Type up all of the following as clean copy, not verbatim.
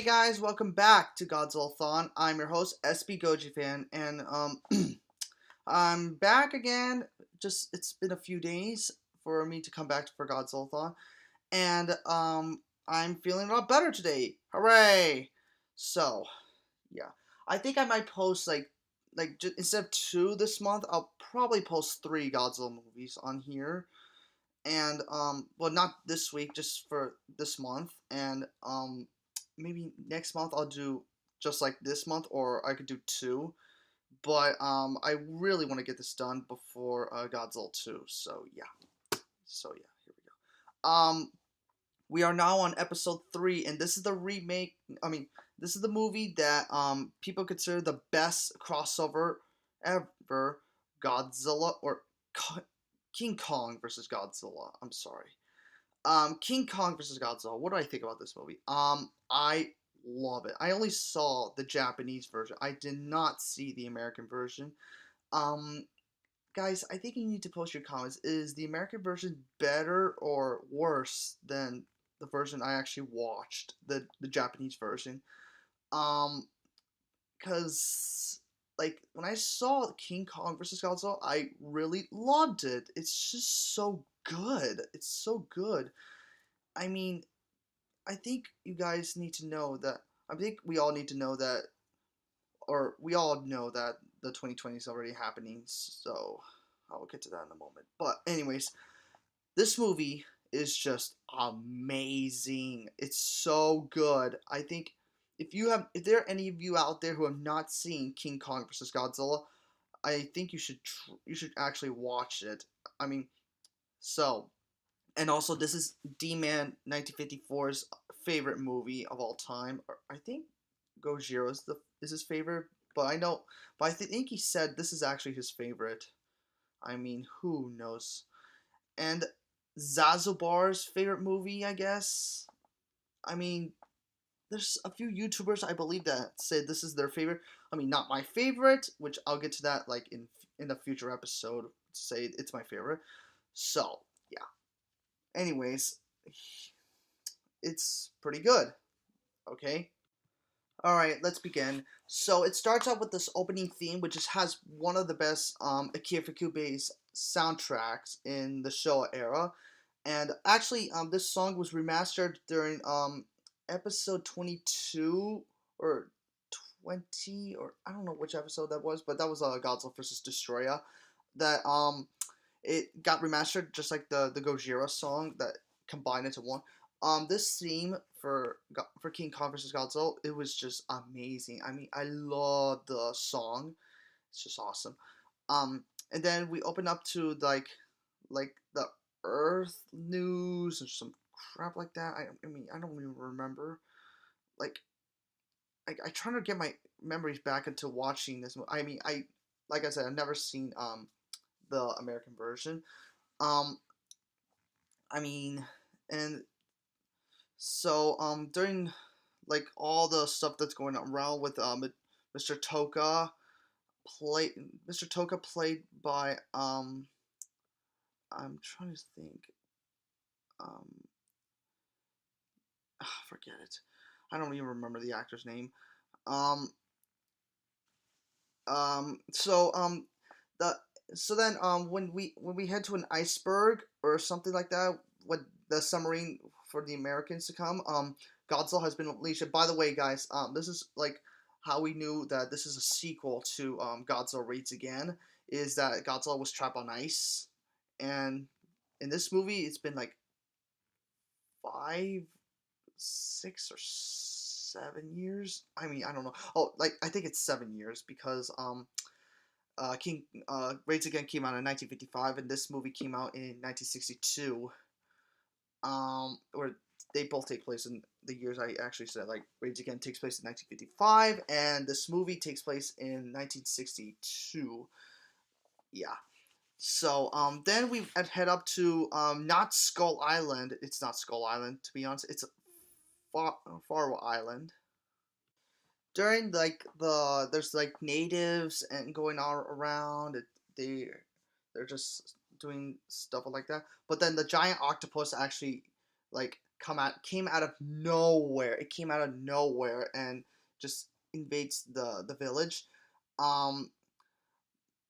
Hey guys, welcome back to Godzillathon. I'm your host, SB Goji fan, and I'm back again. Just it's been a few days for me to come back for Godzillathon, and I'm feeling a lot better today. Hooray! So yeah, I think I might post instead of two this month, I'll probably post three Godzilla movies on here, and well, not this week, just for this month, and maybe next month I'll do just like this month, or I could do two. But I really want to get this done before Godzilla 2. So yeah, here we go. We are now on episode 3, and this is the remake. I mean, this is the movie that people consider the best crossover ever. Godzilla or King Kong versus Godzilla. I'm sorry. King Kong versus Godzilla. What do I think about this movie? I love it. I only saw the Japanese version. I did not see the American version. Um, guys, I think you need to post your comments. Is the American version better or worse than the version I actually watched, the Japanese version? Um, cause like when I saw King Kong versus Godzilla, I really loved it. It's just so good. It's so good. I mean, I think you guys need to know that. I think we all need to know that, or we all know that the 2020 is already happening. So I will get to that in a moment. But anyways, this movie is just amazing. It's so good. I think if there are any of you out there who have not seen King Kong versus Godzilla, I think you should actually watch it. I mean, so and also this is D-Man 1954's favorite movie of all time. I think Gojira is his favorite, but I think he said this is actually his favorite. I mean, who knows? And Zazubar's favorite movie, I guess. I mean, there's a few YouTubers I believe that say this is their favorite. I mean, not my favorite, which I'll get to that like in a future episode. Say it's my favorite. So yeah. Anyways, it's pretty good. Okay. All right, let's begin. So it starts out with this opening theme, which has one of the best Akira Ifukube soundtracks in the Showa era. And actually, this song was remastered during episode 22 or 20, or I don't know which episode that was, but that was Godzilla vs. Destroyer. That it got remastered just like the Gojira song that combined into one. This theme for King Kong vs. Godzilla, it was just amazing. I mean, I love the song. It's just awesome. And then we open up to like the Earth news or some crap like that. I mean, I don't even remember. Like, I trying to get my memories back into watching this. I mean, like I said, I've never seen the American version. Um, I mean, and so during like all the stuff that's going around with Mr. Toka play Mr. Toka played by I'm trying to think um forget it. I don't even remember the actor's name. Um so the so then when we head to an iceberg or something like that, with the submarine for the Americans to come, Godzilla has been unleashed. And by the way, guys, this is like how we knew that this is a sequel to Godzilla Raids Again, is that Godzilla was trapped on ice, and in this movie it's been like 5, 6, or 7 years. I mean, I don't know. Oh, like I think it's 7 years because King Raids Again came out in 1955, and this movie came out in 1962. Or they both take place in the years I actually said. Like Raids Again takes place in 1955, and this movie takes place in 1962. Yeah. So then we head up to not Skull Island. It's not Skull Island, to be honest. It's Faro Island. During like there's like natives and going all around. They they're just doing stuff like that. But then the giant octopus actually like came out of nowhere. It came out of nowhere and just invades the village. Um,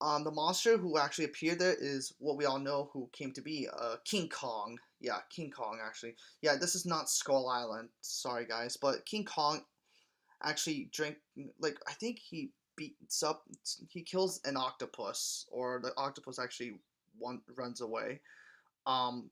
the monster who actually appeared there is what we all know who came to be, King Kong. Yeah, King Kong actually. Yeah, this is not Skull Island. Sorry guys, but King Kong actually drink like I think he beats up he kills an octopus or the octopus actually runs away. Um,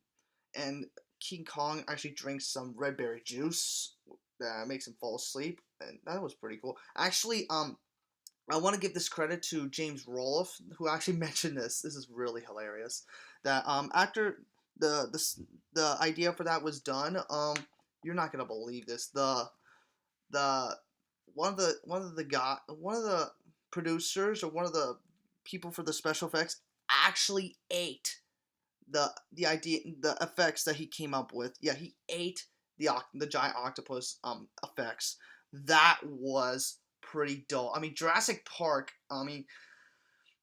and King Kong actually drinks some red berry juice that makes him fall asleep, and that was pretty cool. Actually, I want to give this credit to James Roloff, who actually mentioned this. This is really hilarious. That after the idea for that was done, you're not gonna believe this. The one of the producers or one of the people for the special effects actually ate the effects that he came up with. Yeah, he ate the giant octopus effects. That was pretty dull. I mean, Jurassic Park. I mean,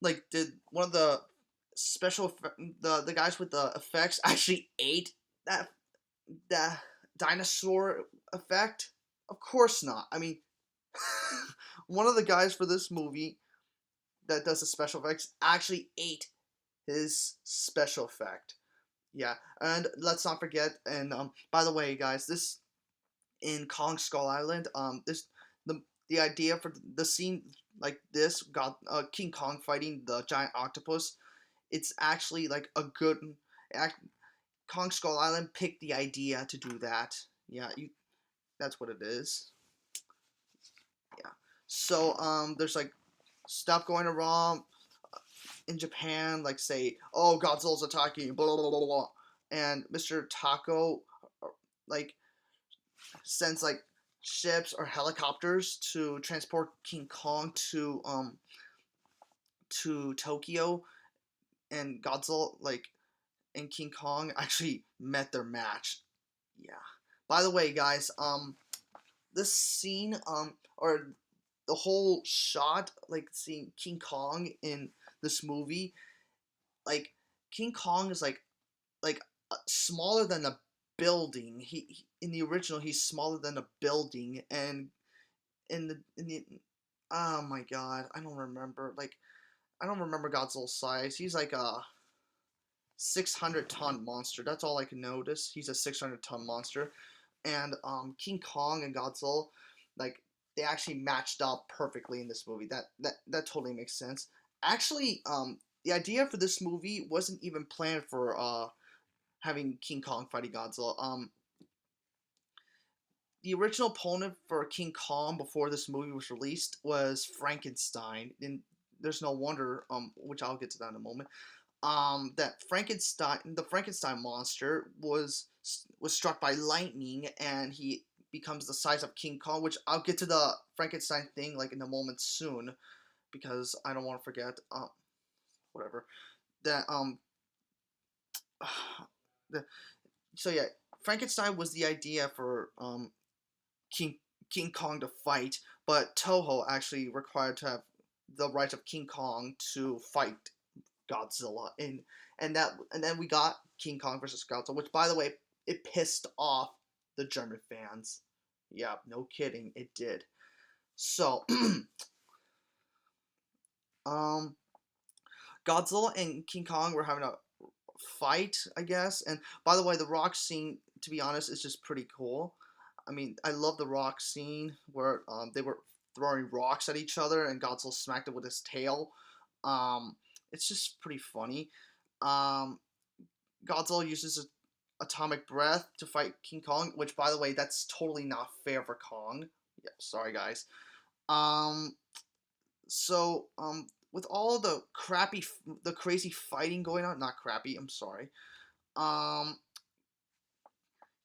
like did one of the the guys with the effects actually ate that that dinosaur effect? Of course not. I mean, one of the guys for this movie that does the special effects actually ate his special effect. Yeah, and let's not forget. And by the way, guys, this in Kong Skull Island, this the idea for the scene like this got King Kong fighting the giant octopus. It's actually like a good. Kong Skull Island picked the idea to do that. Yeah, that's what it is. Yeah. So there's like stuff going wrong in Japan, like say, oh, Godzilla's attacking, blah blah blah blah, blah. And Mr. Taco, like, sends like ships or helicopters to transport King Kong to Tokyo, and Godzilla and King Kong actually met their match. Yeah. By the way, guys, this scene or the whole shot like seeing King Kong in this movie, like King Kong is like smaller than a building. He in the original he's smaller than a building, and in the oh my god, I don't remember Godzilla's size. He's like a 600-ton monster. That's all I can notice. He's a 600-ton monster, and King Kong and Godzilla, like they actually matched up perfectly in this movie. That totally makes sense. Actually, the idea for this movie wasn't even planned for having King Kong fighting Godzilla. The original opponent for King Kong before this movie was released was Frankenstein, and there's no wonder, which I'll get to that in a moment. That the Frankenstein monster was struck by lightning, and he becomes the size of King Kong. Which I'll get to the Frankenstein thing like in a moment soon, because I don't want to forget. Whatever. That the, so yeah, Frankenstein was the idea for King King Kong to fight, but Toho actually required to have the rights of King Kong to fight Godzilla, and then we got King Kong versus Godzilla, which by the way, it pissed off the German fans. Yeah, no kidding, it did. So, um, Godzilla and King Kong were having a fight, I guess. And by the way, the rock scene, to be honest, is just pretty cool. I mean, I love the rock scene where they were throwing rocks at each other and Godzilla smacked it with his tail. It's just pretty funny. Um, Godzilla uses atomic breath to fight King Kong, which, by the way, that's totally not fair for Kong. Yeah, sorry, guys. Um, with all the crazy fighting going on, not crappy, I'm sorry. Um,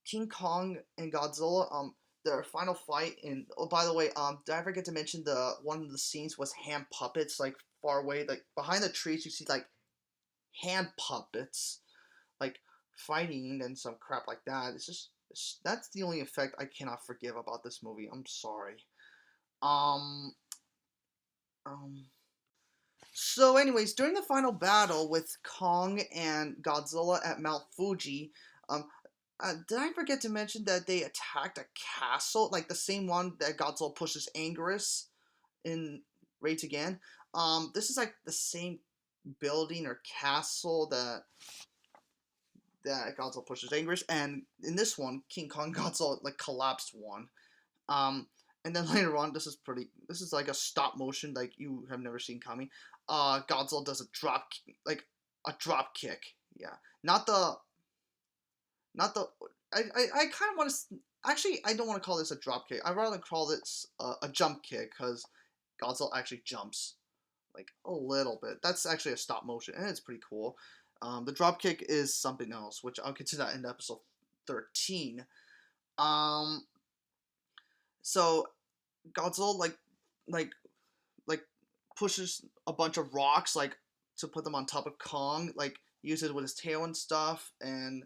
King Kong and Godzilla, their final fight in. Oh, by the way, did I forget to mention the one of the scenes was hand puppets, like far away, like behind the trees, you see like hand puppets, like fighting and some crap like that. That's the only effect I cannot forgive about this movie. I'm sorry. Um, um. So, anyways, during the final battle with Kong and Godzilla at Mount Fuji, um, Did I forget to mention that they attacked a castle, like the same one that Godzilla pushes Anguirus in Rage Again? This is like the same building or castle that Godzilla pushes Anguirus, and in this one, King Kong Godzilla like collapsed one. Um, and then later on, this is like a stop motion like you have never seen coming. Godzilla does a drop kick. Yeah, not the not the. I kind of want to. Actually, I don't want to call this a drop kick. I'd rather call this a jump kick because Godzilla actually jumps like a little bit. That's actually a stop motion, and it's pretty cool. The drop kick is something else, which I'll get to that in episode 13. Um, so Godzilla like like pushes a bunch of rocks like to put them on top of Kong, like uses it with his tail and stuff, and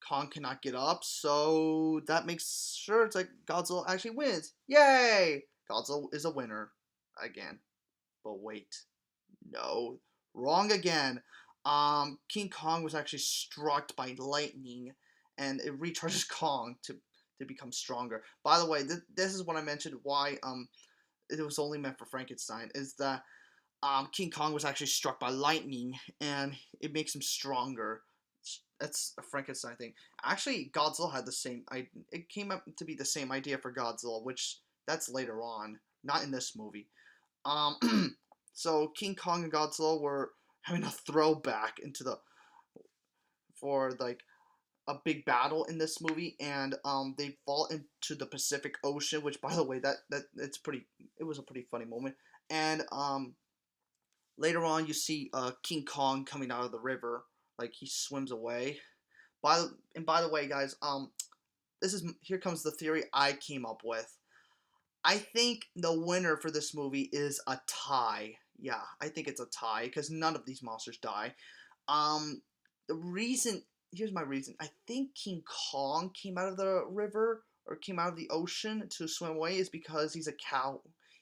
Kong cannot get up, so that makes sure it's like Godzilla actually wins. Yay! Godzilla is a winner again. But wait, no, wrong again. King Kong was actually struck by lightning, and it recharges Kong to become stronger. By the way, this is what I mentioned. Why it was only meant for Frankenstein is that King Kong was actually struck by lightning, and it makes him stronger. That's a Frankenstein thing. Actually, Godzilla had the same. It came up to be the same idea for Godzilla, which that's later on, not in this movie. So King Kong and Godzilla were having a throwback into the for like a big battle in this movie, and they fall into the Pacific Ocean, which by the way it was a pretty funny moment. And later on you see King Kong coming out of the river, like he swims away. By the way, guys, this is here comes the theory I came up with. I think the winner for this movie is a tie. Yeah, I think it's a tie because none of these monsters die. Um, the reason Here's my reason. I think King Kong came out of the river or came out of the ocean to swim away is because he's a cow.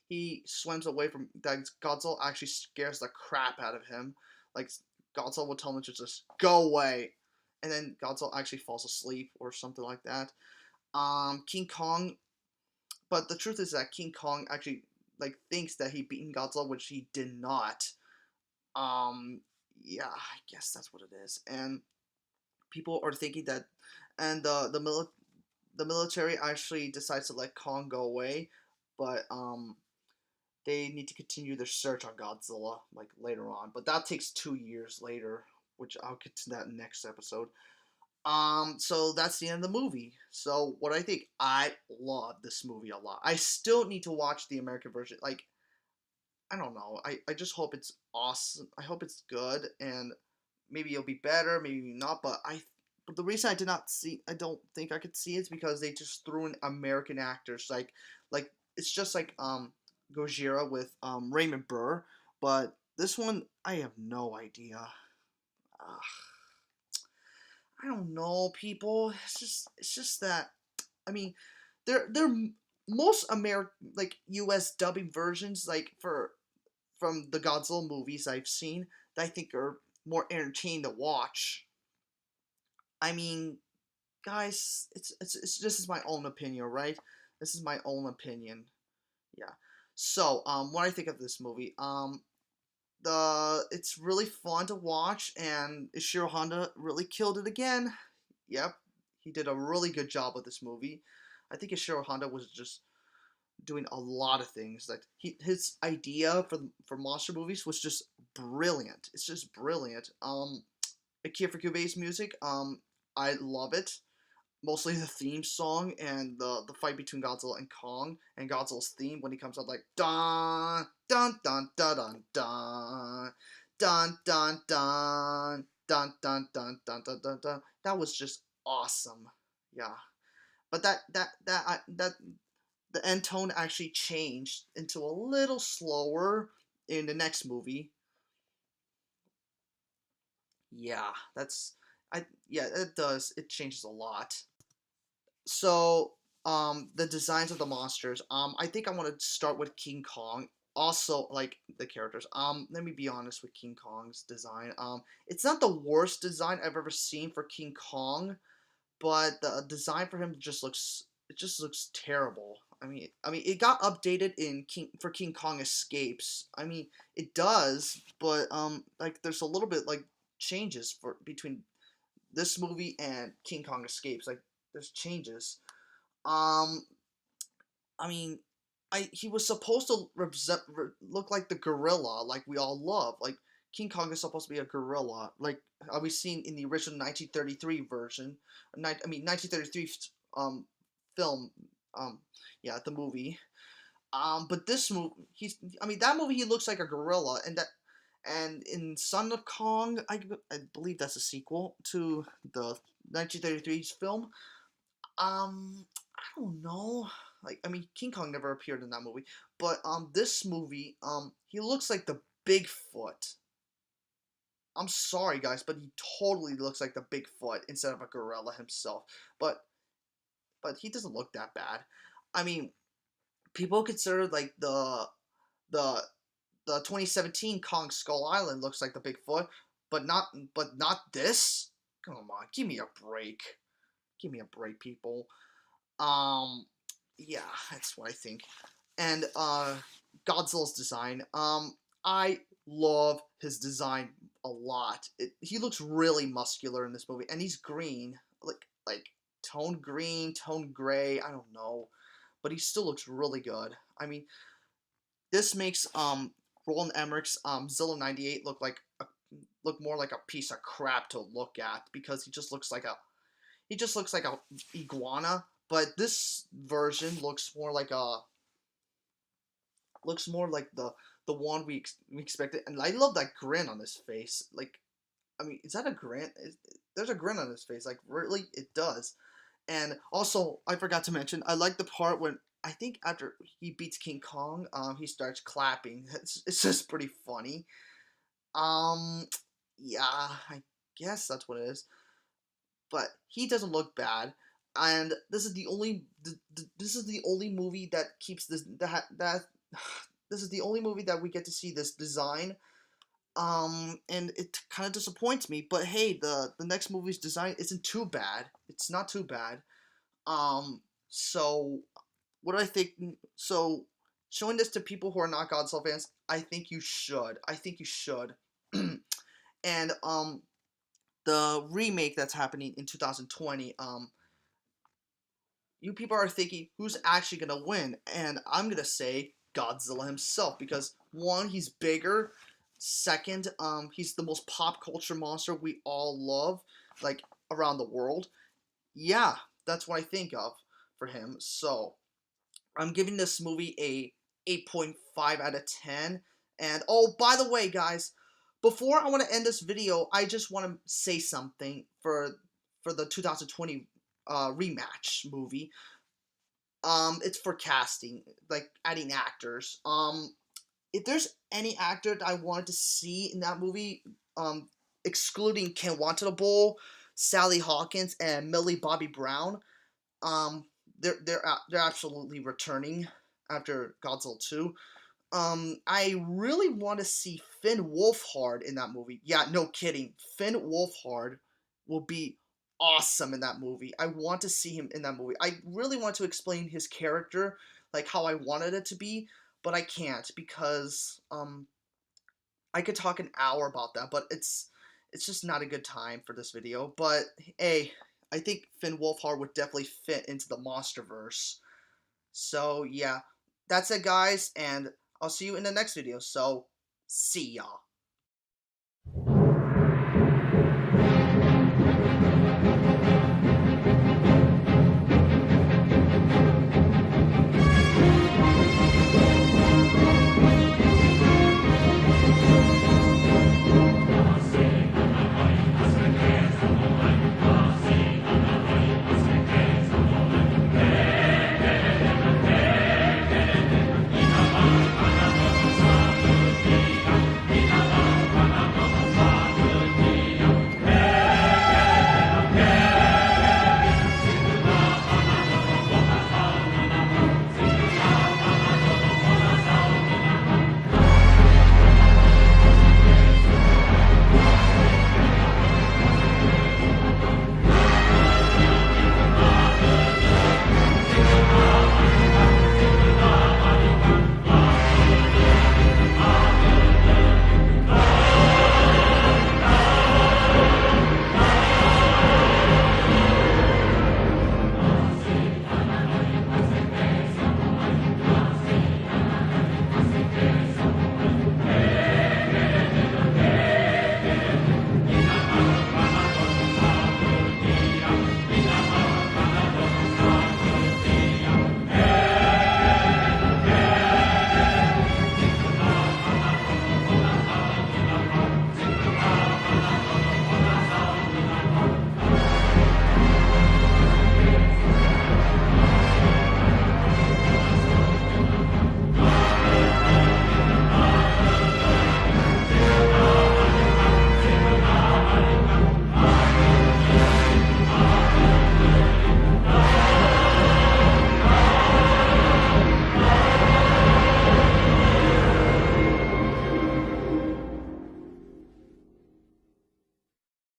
He swims away from that. Godzilla actually scares the crap out of him. Like Godzilla will tell him to just go away, and then Godzilla actually falls asleep or something like that. King Kong, but the truth is that King Kong actually like thinks that he beaten Godzilla, which he did not. Um, yeah, I guess that's what it is, and people are thinking that, and the military actually decides to let Kong go away, but they need to continue their search on Godzilla like later on. But that takes 2 years later, which I'll get to that next episode. So that's the end of the movie. So what I think, I love this movie a lot. I still need to watch the American version. Like, I don't know. I just hope it's awesome. I hope it's good, and maybe it'll be better, maybe not. But the reason I don't think I could see it is because they just threw in American actors. Like it's just like Gojira with Raymond Burr, but this one I have no idea. Ugh. I don't know, people. It's just that. I mean, they're most American like U.S. dubbing versions like for from the Godzilla movies I've seen that I think are more entertaining to watch. I mean, guys, it's this is my own opinion, right? This is my own opinion. Yeah. So, what I think of this movie, it's really fun to watch, and Ishiro Honda really killed it again. Yep, he did a really good job with this movie. I think Ishiro Honda was just doing a lot of things. Like his idea for monster movies was just brilliant. It's just brilliant. Akira Fukube's music, I love it. Mostly the theme song and the fight between Godzilla and Kong, and Godzilla's theme when he comes out like dun dun dun dun dun dun dun dun dun dun dun dun dun dun dun dun. That was just awesome. Yeah. But that the end tone actually changed into a little slower in the next movie. Yeah, yeah, it does. It changes a lot. So, the designs of the monsters. I think I want to start with King Kong. Also, like the characters. Let me be honest with King Kong's design. It's not the worst design I've ever seen for King Kong, but the design for him just looks terrible. It got updated in King Kong Escapes. It does, but like there's a little bit like changes for between this movie and King Kong Escapes. Like there's changes. Um, I mean, I he was supposed to look like the gorilla, like we all love. Like King Kong is supposed to be a gorilla, like we seen in the original 1933 version. 1933 film. Um, yeah, the movie. But this movie, that movie he looks like a gorilla, and in Son of Kong, I believe that's a sequel to the 1933's film. I don't know. King Kong never appeared in that movie, but this movie, he looks like the Bigfoot. I'm sorry, guys, but he totally looks like the Bigfoot instead of a gorilla himself. But he doesn't look that bad. I mean, people consider like the the 2017 Kong Skull Island looks like the Bigfoot, but not this. Come on, give me a break. Give me a break, people. Um, yeah, that's what I think. And Godzilla's design. I love his design a lot. He looks really muscular in this movie, and he's green, like tone green, tone gray. I don't know, but he still looks really good. This makes Roland Emmerich's Zilla '98 look more like a piece of crap to look at, because he just looks like a iguana. But this version looks more like the one we expected, and I love that grin on his face. Like, is that a grin? There's a grin on his face. Like, really, it does. And also, I forgot to mention, I like the part when I think after he beats King Kong, he starts clapping. It's just pretty funny. Um, yeah, I guess that's what it is. But he doesn't look bad, and this is the only movie that keeps that this is the only movie that we get to see this design. And it kind of disappoints me, but hey, the next movie's design isn't too bad. It's not too bad. So what do I think? So showing this to people who are not Godzilla fans, I think you should. I think you should. And the remake that's happening in 2020, you people are thinking, who's actually gonna win? And I'm gonna say Godzilla himself, because one, he's bigger. Second, he's the most pop culture monster we all love, like around the world. Yeah, that's what I think of for him. So I'm giving this movie a 8.5 out of 10. And oh, by the way, guys, before I want to end this video, I just want to say something for the 2020 rematch movie. It's for casting, like adding actors. If there's any actor that I wanted to see in that movie, excluding Ken Watanabe, Sally Hawkins, and Millie Bobby Brown, they're absolutely returning after Godzilla 2. I really want to see Finn Wolfhard in that movie. Yeah, no kidding. Finn Wolfhard will be awesome in that movie. I want to see him in that movie. I really want to explain his character, like how I wanted it to be, but I can't, because I could talk an hour about that, but it's just not a good time for this video. But hey, I think Finn Wolfhard would definitely fit into the MonsterVerse. So yeah, that's it, guys, and I'll see you in the next video. So see ya.